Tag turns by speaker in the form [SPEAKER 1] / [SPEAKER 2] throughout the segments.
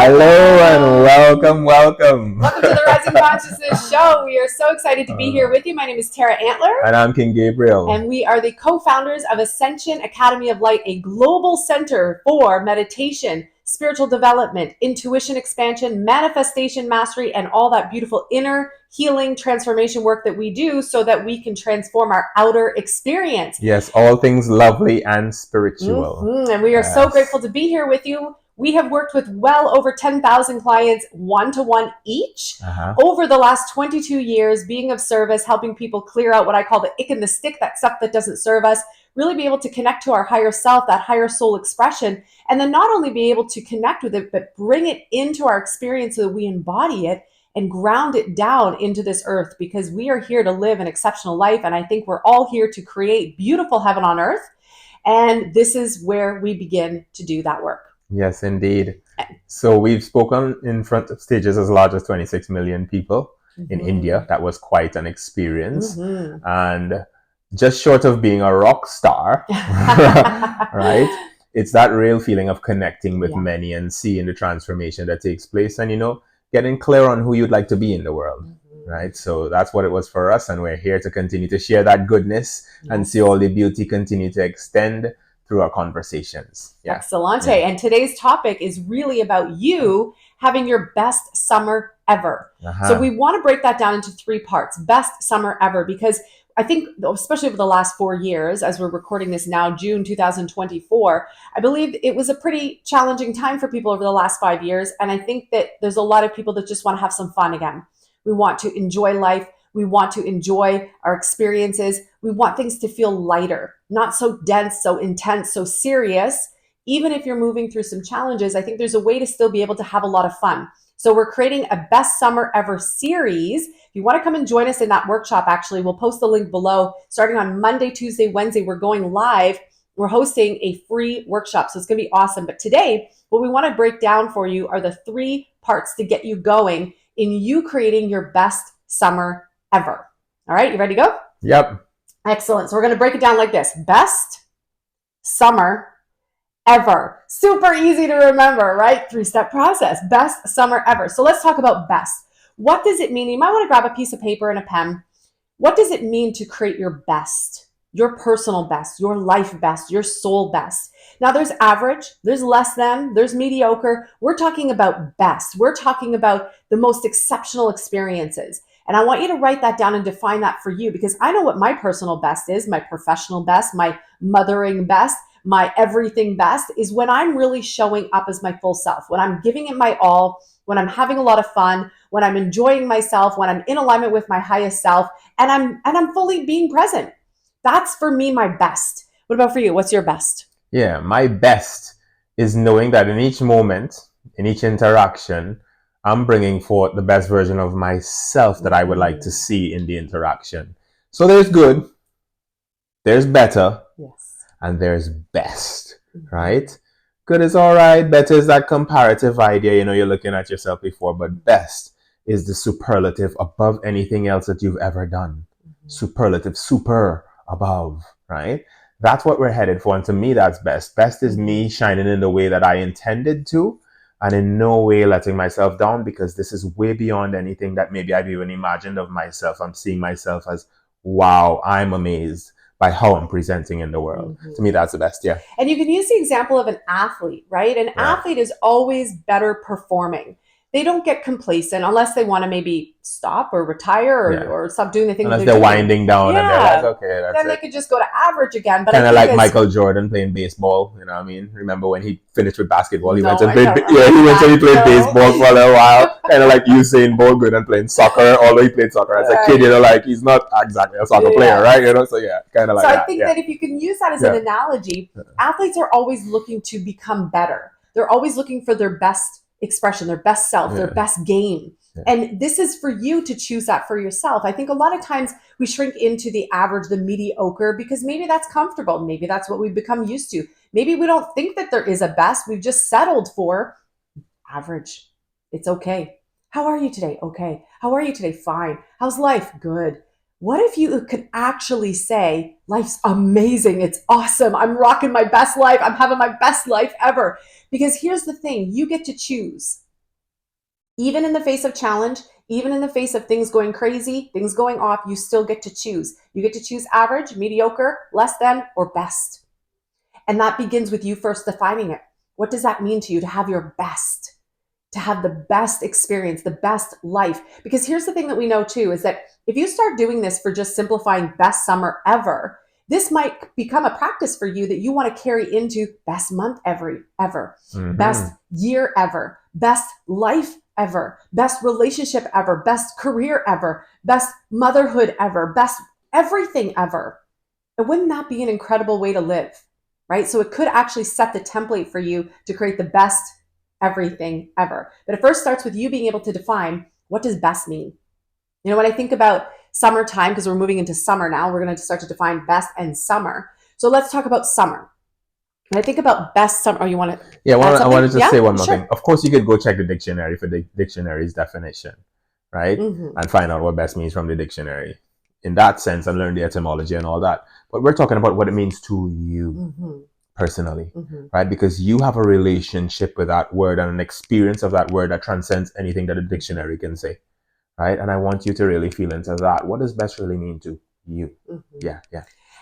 [SPEAKER 1] Hello and welcome.
[SPEAKER 2] Welcome to the Rising Consciousness Show. We are so excited to be here with you. My name is Tara Antler.
[SPEAKER 1] And I'm King Gabriel.
[SPEAKER 2] And we are the co-founders of Ascension Academy of Light, a global center for meditation, spiritual development, intuition expansion, manifestation mastery, and all that beautiful inner healing transformation work that we do so that we can transform our outer experience.
[SPEAKER 1] Yes, all things lovely and spiritual.
[SPEAKER 2] And we are so grateful to be here with you. We have worked with well over 10,000 clients one-to-one each over the last 22 years, being of service, helping people clear out what I call the ick and the stick, that stuff that doesn't serve us, really be able to connect to our higher self, that higher soul expression, and then not only be able to connect with it, but bring it into our experience so that we embody it and ground it down into this earth, because we are here to live an exceptional life. And I think we're all here to create beautiful heaven on earth. And this is where we begin to do that work.
[SPEAKER 1] Yes, indeed. So we've spoken in front of stages as large as 26 million people in India. That was quite an experience. And just short of being a rock star, right? It's that real feeling of connecting with many and seeing the transformation that takes place and, getting clear on who you'd like to be in the world, right? So that's what it was for us. And we're here to continue to share that goodness and see all the beauty continue to extend through our conversations.
[SPEAKER 2] Excellent. And today's topic is really about you having your best summer ever. So we want to break that down into 3 parts. Best summer ever, because I think, especially over the last 4 years, as we're recording this now, June 2024, I believe it was a pretty challenging time for people over the last 5 years. And I think that there's a lot of people that just want to have some fun again. We want to enjoy life. We want to enjoy our experiences. We want things to feel lighter, not so dense, so intense, so serious. Even if you're moving through some challenges, I think there's a way to still be able to have a lot of fun. So we're creating a best summer ever series. If you want to come and join us in that workshop, actually, we'll post the link below. Starting on Monday, Tuesday, Wednesday, we're going live. We're hosting a free workshop. So it's going to be awesome. But today, what we want to break down for you are the 3 parts to get you going in you creating your best summer ever. All right, you ready to go?
[SPEAKER 1] Yep.
[SPEAKER 2] Excellent. So we're going to break it down like this. Best summer ever. Super easy to remember, right? 3-step process. Best summer ever. So let's talk about best. What does it mean? You might want to grab a piece of paper and a pen. What does it mean to create your best? Your personal best, your life best, your soul best. Now there's average, there's less than, there's mediocre. We're talking about best. We're talking about the most exceptional experiences. And I want you to write that down and define that for you, because I know what my personal best is, my professional best, my mothering best, my everything best is when I'm really showing up as my full self, when I'm giving it my all, when I'm having a lot of fun, when I'm enjoying myself, when I'm in alignment with my highest self, and I'm fully being present. That's for me my best. What about for you? What's your best?
[SPEAKER 1] Yeah, my best is knowing that in each moment, in each interaction, I'm bringing forth the best version of myself that I would like to see in the interaction. So there's good, there's better, and there's best, right? Good is all right. Better is that comparative idea. You're looking at yourself before, but best is the superlative above anything else that you've ever done. Superlative, super above, right? That's what we're headed for. And to me, that's best. Best is me shining in the way that I intended to, and in no way letting myself down, because this is way beyond anything that maybe I've even imagined of myself. I'm seeing myself as, wow, I'm amazed by how I'm presenting in the world. To me, that's the best, yeah.
[SPEAKER 2] And you can use the example of an athlete, right? An athlete is always better performing. They don't get complacent unless they want to maybe stop or retire or stop doing the thing.
[SPEAKER 1] Unless they're winding down and they're like, okay, that's
[SPEAKER 2] then they could just go to average again. But
[SPEAKER 1] kind of like Michael Jordan playing baseball. You know what I mean? Remember when he finished with basketball? He went and played. He went and he played baseball for a little while. Kind of like Usain Bolt going and playing soccer. Although he played soccer as a kid, like he's not exactly a soccer player, right? So kind of like that.
[SPEAKER 2] So I think that if you can use that as an analogy, athletes are always looking to become better. They're always looking for their best expression, their best self, their best game. And this is for you to choose that for yourself. I think a lot of times we shrink into the average, the mediocre, because maybe that's comfortable. Maybe that's what we've become used to. Maybe we don't think that there is a best. We've just settled for average. It's okay. How are you today? Okay. How are you today? Fine. How's life? Good. What if you could actually say, life's amazing. It's awesome. I'm rocking my best life. I'm having my best life ever. Because here's the thing, you get to choose. Even in the face of challenge, even in the face of things going crazy, things going off, you still get to choose. You get to choose average, mediocre, less than, or best. And that begins with you first defining it. What does that mean to you to have your best? To have the best experience, the best life? Because here's the thing that we know too, is that if you start doing this for just simplifying best summer ever, this might become a practice for you that you want to carry into best month ever, best year ever, best life ever, best relationship ever, best career ever, best motherhood ever, best everything ever. And wouldn't that be an incredible way to live, right? So it could actually set the template for you to create the best everything ever. But it first starts with you being able to define, what does best mean? You know, when I think about summertime, because we're moving into summer now, we're going to start to define best and summer. So let's talk about summer. When I think about best summer, you want to?
[SPEAKER 1] Yeah, I wanted to say one more thing. Of course, you could go check the dictionary for the dictionary's definition, right? And find out what best means from the dictionary in that sense and learn the etymology and all that. But we're talking about what it means to you personally, right? Because you have a relationship with that word and an experience of that word that transcends anything that a dictionary can say, right? And I want you to really feel into that. What does best really mean to you? Yeah.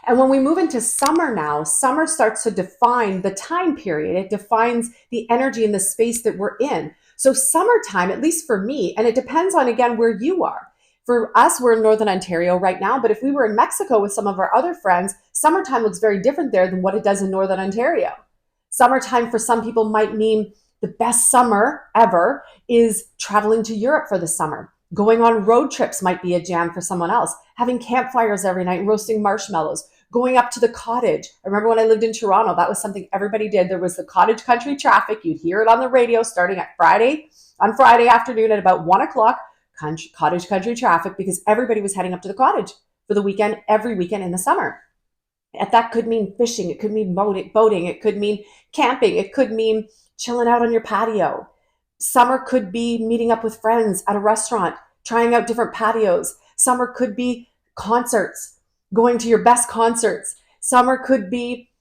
[SPEAKER 2] And when we move into summer now, summer starts to define the time period. It defines the energy and the space that we're in. So summertime, at least for me, and it depends on, again, where you are. For us, we're in Northern Ontario right now, but if we were in Mexico with some of our other friends, summertime looks very different there than what it does in Northern Ontario. Summertime for some people might mean the best summer ever is traveling to Europe for the summer. Going on road trips might be a jam for someone else. Having campfires every night, roasting marshmallows, going up to the cottage. I remember when I lived in Toronto, that was something everybody did. There was the cottage country traffic. You'd hear it on the radio starting at on Friday afternoon at about 1:00, cottage country traffic, because everybody was heading up to the cottage for the weekend, every weekend in the summer. And that could mean fishing. It could mean boating. It could mean camping. It could mean chilling out on your patio. Summer could be meeting up with friends at a restaurant, trying out different patios. Summer could be concerts, going to your best concerts. Summer could be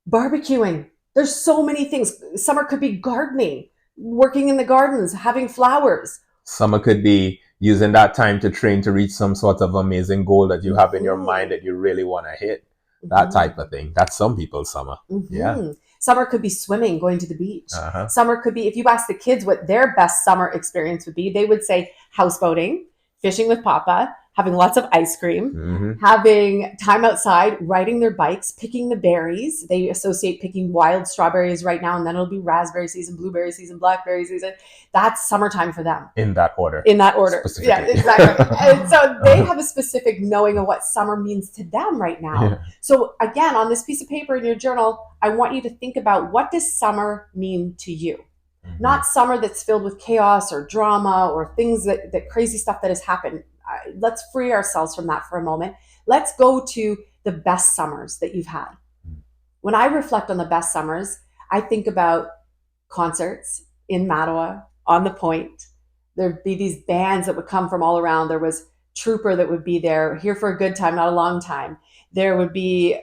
[SPEAKER 2] barbecuing. There's so many things. Summer could be gardening, working in the gardens, having flowers.
[SPEAKER 1] Summer could be using that time to train to reach some sort of amazing goal that you have in your mind that you really want to hit. That type of thing. That's some people's summer. Yeah.
[SPEAKER 2] Summer could be swimming, going to the beach. Summer could be, if you ask the kids what their best summer experience would be, they would say houseboating, fishing with Papa, having lots of ice cream, having time outside, riding their bikes, picking the berries. They associate picking wild strawberries right now, and then it'll be raspberry season, blueberry season, blackberry season. That's summertime for them.
[SPEAKER 1] In that order.
[SPEAKER 2] Yeah, exactly. And so they have a specific knowing of what summer means to them right now. Yeah. So again, on this piece of paper in your journal, I want you to think about, what does summer mean to you? Not summer that's filled with chaos or drama or things that crazy stuff that has happened. Let's free ourselves from that for a moment. Let's go to the best summers that you've had. When I reflect on the best summers, I think about concerts in Mattawa, on the Point. There'd be these bands that would come from all around. There was Trooper that would be there, here for a good time, not a long time. There would be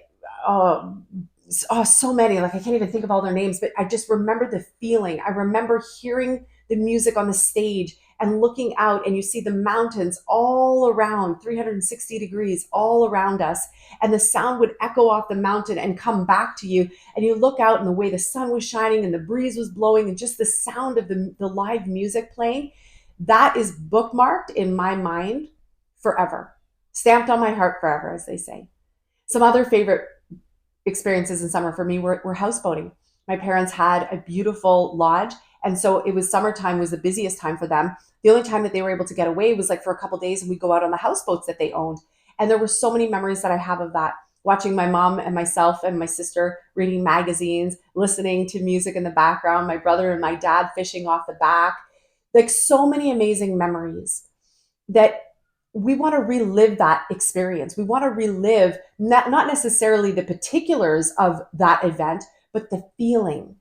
[SPEAKER 2] so many, like I can't even think of all their names, but I just remember the feeling. I remember hearing the music on the stage and looking out, and you see the mountains all around, 360 degrees all around us, and the sound would echo off the mountain and come back to you, and you look out and the way the sun was shining and the breeze was blowing and just the sound of the live music playing, that is bookmarked in my mind forever, stamped on my heart forever, as they say. Some other favorite experiences in summer for me were houseboating. My parents had a beautiful lodge, and so it was summertime was the busiest time for them. The only time that they were able to get away was like for a couple of days, and we'd go out on the houseboats that they owned. And there were so many memories that I have of that, watching my mom and myself and my sister reading magazines, listening to music in the background, my brother and my dad fishing off the back, like so many amazing memories that we want to relive that experience. We want to relive not necessarily the particulars of that event, but the feeling,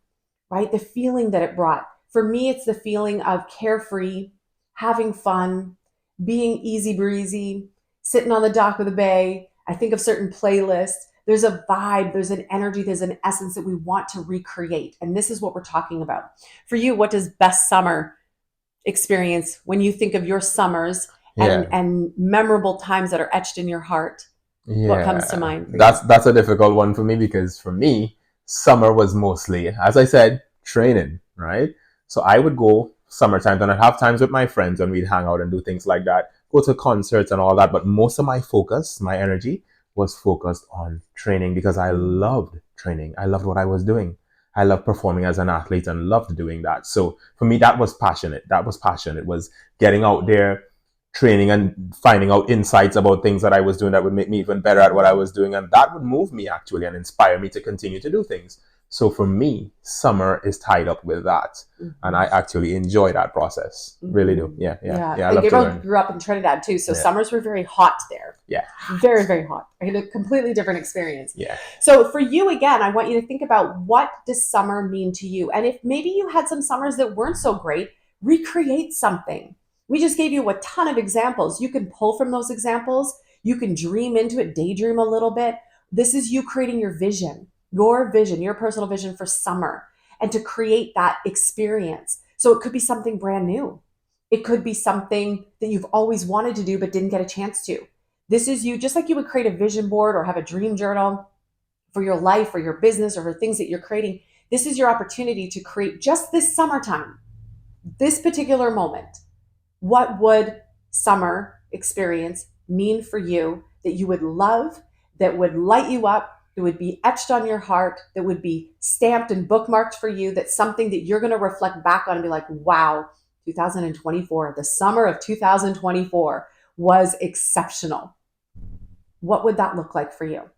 [SPEAKER 2] right? The feeling that it brought. For me, it's the feeling of carefree, having fun, being easy breezy, sitting on the dock of the bay. I think of certain playlists. There's a vibe, there's an energy, there's an essence that we want to recreate. And this is what we're talking about. For you, what does best summer experience when you think of your summers
[SPEAKER 1] Yeah.
[SPEAKER 2] and memorable times that are etched in your heart? What comes to
[SPEAKER 1] Yeah.
[SPEAKER 2] mind for you?
[SPEAKER 1] That's a difficult one for me because for me, summer was mostly, as I said, training, right? So I would go summertime and I'd have times with my friends and we'd hang out and do things like that, go to concerts and all that. But most of my focus, my energy was focused on training because I loved training. I loved what I was doing. I loved performing as an athlete and loved doing that. So for me, that was passionate. That was passion. It was getting out there, training and finding out insights about things that I was doing that would make me even better at what I was doing. And that would move me actually and inspire me to continue to do things. So for me, summer is tied up with that. And I actually enjoy that process. Really do. Yeah. I
[SPEAKER 2] And
[SPEAKER 1] love to
[SPEAKER 2] Gabriel
[SPEAKER 1] learn.
[SPEAKER 2] grew up in Trinidad too, so
[SPEAKER 1] Yeah.
[SPEAKER 2] summers were very hot there.
[SPEAKER 1] Yeah.
[SPEAKER 2] Very, very hot. I had a completely different experience.
[SPEAKER 1] Yeah.
[SPEAKER 2] So for you, again, I want you to think about, what does summer mean to you? And if maybe you had some summers that weren't so great, recreate something. We just gave you a ton of examples. You can pull from those examples. You can dream into it, daydream a little bit. This is you creating your vision, your personal vision for summer, and to create that experience. So it could be something brand new. It could be something that you've always wanted to do but didn't get a chance to. This is you, just like you would create a vision board or have a dream journal for your life or your business or for things that you're creating. This is your opportunity to create just this summertime, this particular moment. What would summer experience mean for you that you would love, that would light you up, that would be etched on your heart, that would be stamped and bookmarked for you, that's something that you're going to reflect back on and be like, wow, 2024, the summer of 2024 was exceptional. What would that look like for you?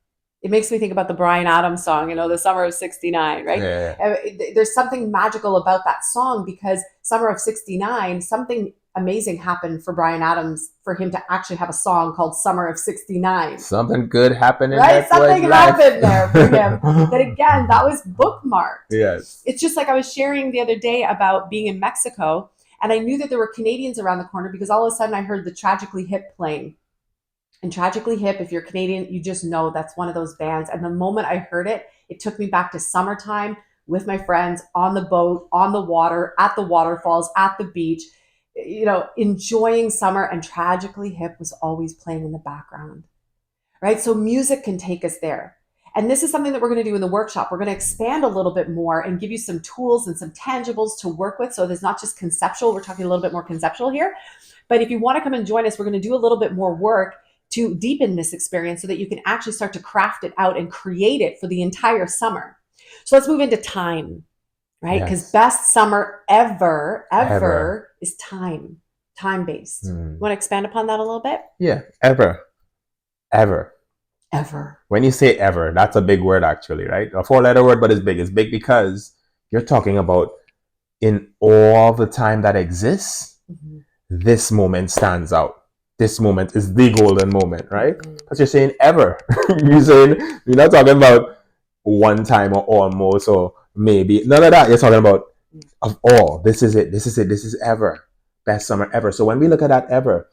[SPEAKER 2] It makes me think about the Bryan Adams song, the summer of 69, right?
[SPEAKER 1] Yeah.
[SPEAKER 2] There's something magical about that song because summer of 69, something amazing happened for Bryan Adams for him to actually have a song called Summer of 69.
[SPEAKER 1] Something good happened in
[SPEAKER 2] right?
[SPEAKER 1] that
[SPEAKER 2] Something
[SPEAKER 1] life.
[SPEAKER 2] happened there for him. That again, that was bookmarked.
[SPEAKER 1] Yes.
[SPEAKER 2] It's just like I was sharing the other day about being in Mexico, and I knew that there were Canadians around the corner because all of a sudden I heard the Tragically Hip playing. And Tragically Hip, if you're Canadian, you just know that's one of those bands. And the moment I heard it, it took me back to summertime with my friends on the boat, on the water, at the waterfalls, at the beach, enjoying summer. And Tragically Hip was always playing in the background, right? So music can take us there. And this is something that we're going to do in the workshop. We're going to expand a little bit more and give you some tools and some tangibles to work with. So there's not just conceptual. We're talking a little bit more conceptual here. But if you want to come and join us, we're going to do a little bit more work to deepen this experience so that you can actually start to craft it out and create it for the entire summer. So let's move into time, right? Because best summer ever is time-based. Want to expand upon that a little bit?
[SPEAKER 1] Yeah, ever. When you say ever, that's a big word actually, right? A 4-letter word, but it's big. It's big because you're talking about in all the time that exists, this moment stands out. This moment is the golden moment, right? Because you're saying ever. You're not talking about one time or almost or maybe. None of that. You're talking about of all. This is it. This is ever. Best summer ever. So when we look at that ever,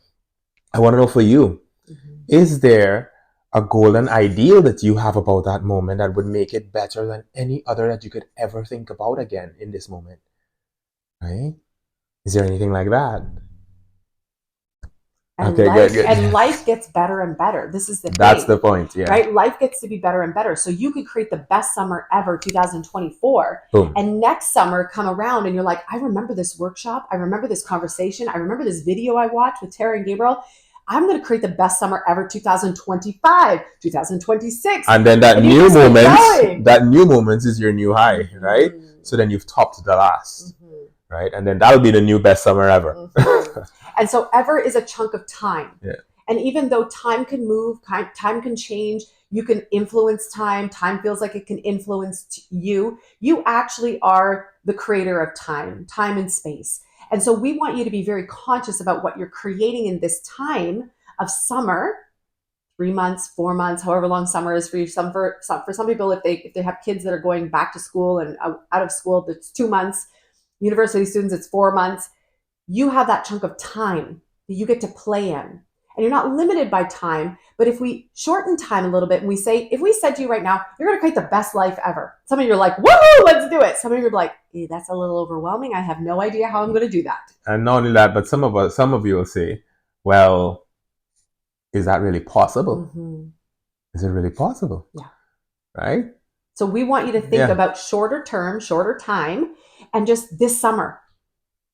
[SPEAKER 1] I want to know for you, is there a golden ideal that you have about that moment that would make it better than any other that you could ever think about again in this moment? Right? Is there anything like that?
[SPEAKER 2] And life gets better and better. This is the thing.
[SPEAKER 1] That's the point, yeah.
[SPEAKER 2] Right? Life gets to be better and better. So you could create the best summer ever, 2024.
[SPEAKER 1] Boom.
[SPEAKER 2] And next summer come around and you're like, I remember this workshop. I remember this conversation. I remember this video I watched with Tara and Gabriel. I'm going to create the best summer ever, 2025, 2026.
[SPEAKER 1] And then that new moment is your new high, right? So then you've topped the last, right? And then that'll be the new best summer ever.
[SPEAKER 2] And so ever is a chunk of time.
[SPEAKER 1] Yeah.
[SPEAKER 2] And even though time can move, time can change, you can influence time. Time feels like it can influence you. You actually are the creator of time and space. And so we want you to be very conscious about what you're creating in this time of summer, 3 months, 4 months, however long summer is for you. For some people, if they have kids that are going back to school and out of school, it's 2 months. University students, it's 4 months. You have that chunk of time that you get to play in. and you're not limited by time. But if we shorten time a little bit and we say, if we said to you right now, you're going to create the best life ever. Some of you are like, woohoo, let's do it. Some of you are like, hey, that's a little overwhelming. I have no idea how I'm going to do that.
[SPEAKER 1] And not only that, but some of you will say, well, is that really possible?
[SPEAKER 2] Mm-hmm.
[SPEAKER 1] Is it really possible?
[SPEAKER 2] Yeah.
[SPEAKER 1] Right?
[SPEAKER 2] So we want you to think about shorter term, shorter time, and just this summer.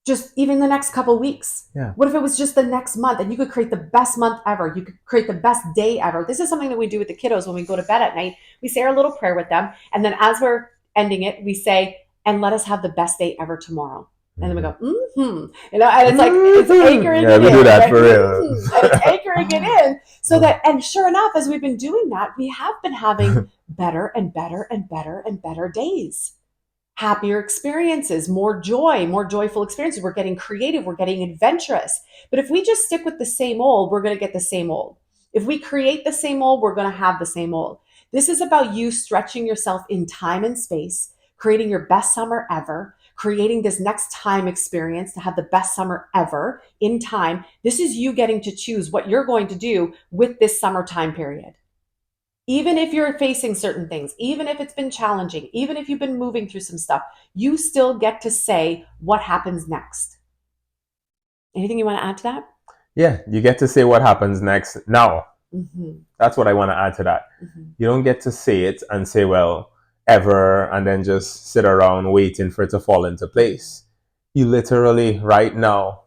[SPEAKER 2] Just even the next couple weeks.
[SPEAKER 1] Yeah.
[SPEAKER 2] What if it was just the next month and you could create the best month ever? You could create the best day ever. This is something that we do with the kiddos when we go to bed at night. We say our little prayer with them. And then as we're ending it, we say, and let us have the best day ever tomorrow. And then we go, You know, and it's like, it's anchoring it in.
[SPEAKER 1] Yeah, we do that
[SPEAKER 2] right?
[SPEAKER 1] for real.
[SPEAKER 2] And it's anchoring it in. So that, and sure enough, as we've been doing that, we have been having better and better and better and better days. Happier experiences, more joy, more joyful experiences. We're getting creative, we're getting adventurous. But if we just stick with the same old, we're going to get the same old. If we create the same old, we're going to have the same old. This is about you stretching yourself in time and space, creating your best summer ever, creating this next time experience to have the best summer ever in time. This is you getting to choose what you're going to do with this summertime period. Even if you're facing certain things, even if it's been challenging, even if you've been moving through some stuff, you still get to say what happens next. Anything you want to add to that?
[SPEAKER 1] Yeah, you get to say what happens next now. Mm-hmm. That's what I want to add to that. Mm-hmm. You don't get to say it and say, well, ever, and then just sit around waiting for it to fall into place. You literally, right now,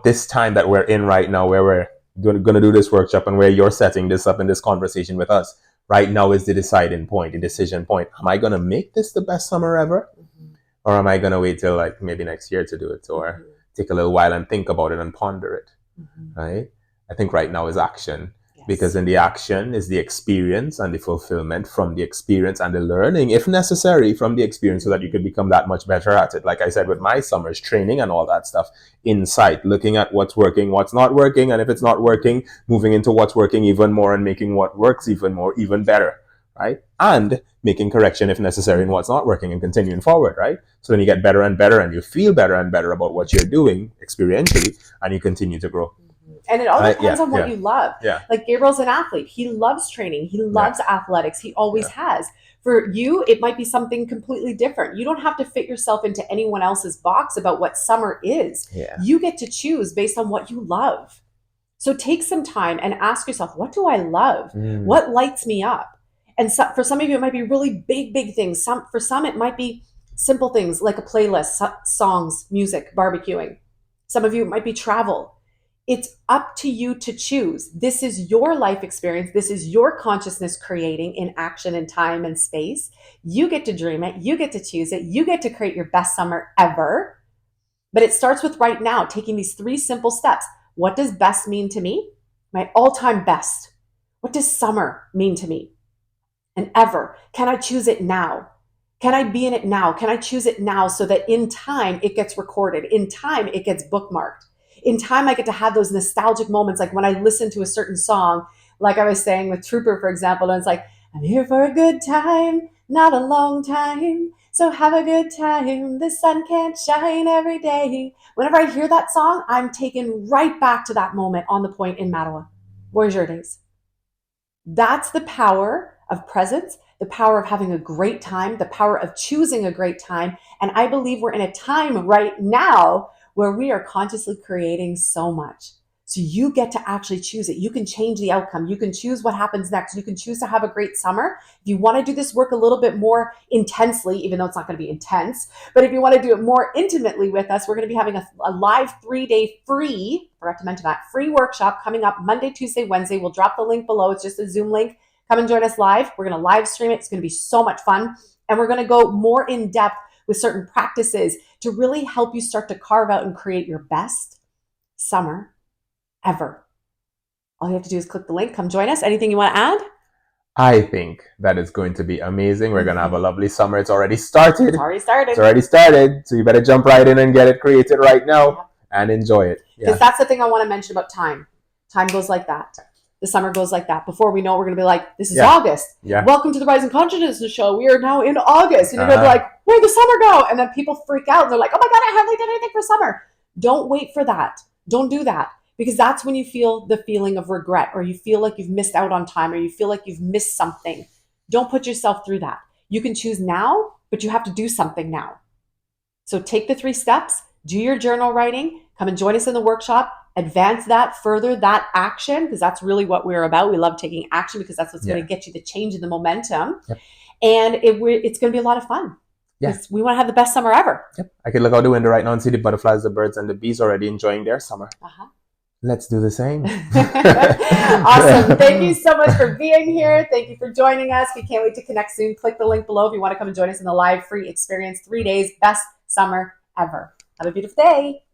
[SPEAKER 1] this time that we're in right now, where we're going to do this workshop and where you're setting this up in this conversation with us, right now is the deciding point, the decision point. Am I going to make this the best summer ever? Mm-hmm. Or am I going to wait till like maybe next year to do it, or take a little while and think about it and ponder it? Mm-hmm. Right? I think right now is action. Because in the action is the experience and the fulfillment from the experience, and the learning, if necessary, from the experience, so that you could become that much better at it. Like I said, with my summer's training and all that stuff, insight, looking at what's working, what's not working, and if it's not working, moving into what's working even more and making what works even more, even better, right? And making correction if necessary in what's not working and continuing forward, right? So then you get better and better, and you feel better and better about what you're doing experientially, and you continue to grow.
[SPEAKER 2] And it all depends on what you love.
[SPEAKER 1] Yeah.
[SPEAKER 2] Like Gabriel's an athlete. He loves training. He loves athletics. He always has. For you, it might be something completely different. You don't have to fit yourself into anyone else's box about what summer is. Yeah. You get to choose based on what you love. So take some time and ask yourself, what do I love? What lights me up? And so, for some of you, it might be really big things. For some, it might be simple things like a playlist, songs, music, barbecuing. Some of you, it might be travel. It's up to you to choose. This is your life experience. This is your consciousness creating in action and time and space. You get to dream it. You get to choose it. You get to create your best summer ever. But it starts with right now, taking these 3 simple steps. What does best mean to me? My all-time best. What does summer mean to me? And ever. Can I choose it now? Can I be in it now? Can I choose it now so that in time it gets recorded? In time it gets bookmarked? In time, I get to have those nostalgic moments, like when I listen to a certain song, like I was saying with Trooper, for example, and it's like, I'm here for a good time, not a long time, so have a good time. The sun can't shine every day. Whenever I hear that song, I'm taken right back to that moment on the point in Mattawa. Where's your days? That's the power of presence, the power of having a great time, the power of choosing a great time. And I believe we're in a time right now where we are consciously creating so much. So you get to actually choose it. You can change the outcome. You can choose what happens next. You can choose to have a great summer. If you want to do this work a little bit more intensely, even though it's not going to be intense, but if you want to do it more intimately with us, we're going to be having a live 3-day free, forgot to mention that, free workshop coming up Monday, Tuesday, Wednesday. We'll drop the link below. It's just a Zoom link. Come and join us live. We're going to live stream it. It's going to be so much fun. And we're going to go more in depth with certain practices to really help you start to carve out and create your best summer ever. All you have to do is click the link. Come join us. Anything you want to add?
[SPEAKER 1] I think that is going to be amazing. We're going to have a lovely summer. It's already started.
[SPEAKER 2] It's already
[SPEAKER 1] started. So you better jump right in and get it created right now and enjoy it.
[SPEAKER 2] Because that's the thing I want to mention about time. Time goes like that. The summer goes like that. Before we know, we're going to be like, this is August. Welcome to the Rising Consciousness Show. We are now in August. And you're going to be like, where'd the summer go? And then people freak out. And they're like, oh my God, I hardly did anything for summer. Don't wait for that. Don't do that. because that's when you feel the feeling of regret, or you feel like you've missed out on time, or you feel like you've missed something. Don't put yourself through that. You can choose now, but you have to do something now. So take the 3 steps, do your journal writing, come and join us in the workshop, advance that further, that action, because that's really what we're about. We love taking action because that's what's going to get you the change and the momentum.
[SPEAKER 1] Yep.
[SPEAKER 2] And it's going to be a lot of fun. Yes. We want to have the best summer ever.
[SPEAKER 1] Yep. I can look out the window right now and see the butterflies, the birds, and the bees already enjoying their summer. Let's do the same.
[SPEAKER 2] Awesome. Thank you so much for being here. Thank you for joining us. We can't wait to connect soon. Click the link below if you want to come and join us in the live free experience, 3 days, best summer ever. Have a beautiful day.